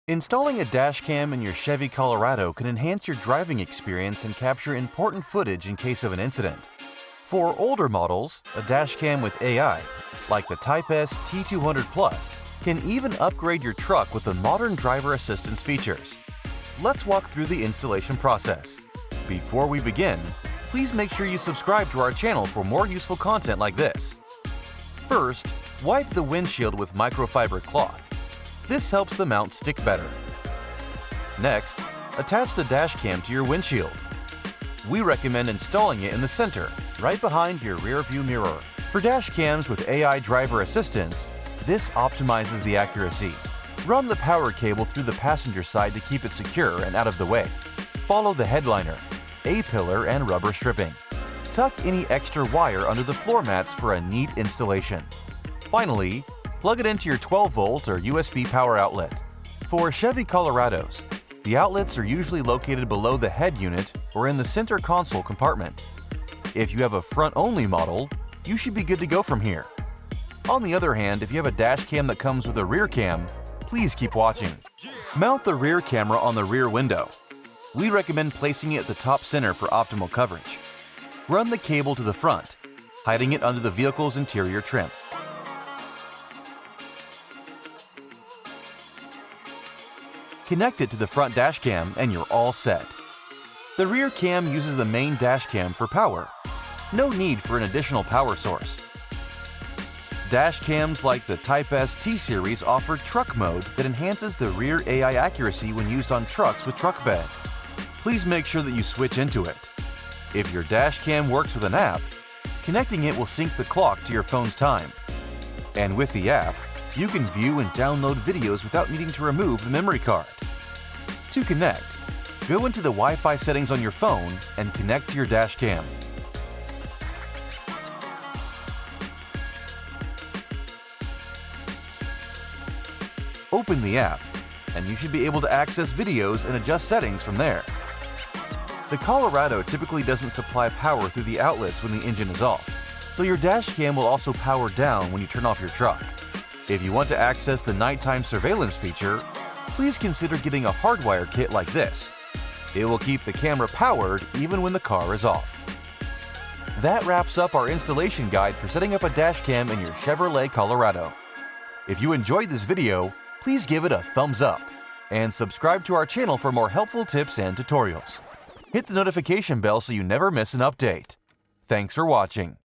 Installing a dash cam in your Chevy Colorado can enhance your driving experience and capture important footage in case of an incident. For older models, a dash cam with AI, like the TYPE S T200 PLUS, can even upgrade your truck with the modern driver assistance features. Let's walk through the installation process. Before we begin, please make sure you subscribe to our channel for more useful content like this. First, wipe the windshield with microfiber cloth. This helps the mount stick better. Next, attach the dash cam to your windshield. We recommend installing it in the center, right behind your rear view mirror. For dash cams with AI driver assistance, this optimizes the accuracy. Run the power cable through the passenger side to keep it secure and out of the way. Follow the headliner, A-pillar, and rubber stripping. Tuck any extra wire under the floor mats for a neat installation. Finally, plug it into your 12-volt or USB power outlet. For Chevy Colorados, the outlets are usually located below the head unit or in the center console compartment. If you have a front-only model, you should be good to go from here. On the other hand, if you have a dash cam that comes with a rear cam, please keep watching. Mount the rear camera on the rear window. We recommend placing it at the top center for optimal coverage. Run the cable to the front, hiding it under the vehicle's interior trim. Connect it to the front dash cam and you're all set. The rear cam uses the main dash cam for power. No need for an additional power source. Dash cams like the TYPE S T-Series offer truck mode that enhances the rear AI accuracy when used on trucks with truck bed. Please make sure that you switch into it. If your dash cam works with an app, connecting it will sync the clock to your phone's time. And with the app, you can view and download videos without needing to remove the memory card. To connect, go into the Wi-Fi settings on your phone and connect to your dash cam. Open the app, and you should be able to access videos and adjust settings from there. The Colorado typically doesn't supply power through the outlets when the engine is off, so your dash cam will also power down when you turn off your truck. If you want to access the nighttime surveillance feature, please consider getting a hardwire kit like this. It will keep the camera powered even when the car is off. That wraps up our installation guide for setting up a dash cam in your Chevrolet Colorado. If you enjoyed this video, please give it a thumbs up and subscribe to our channel for more helpful tips and tutorials. Hit the notification bell so you never miss an update. Thanks for watching.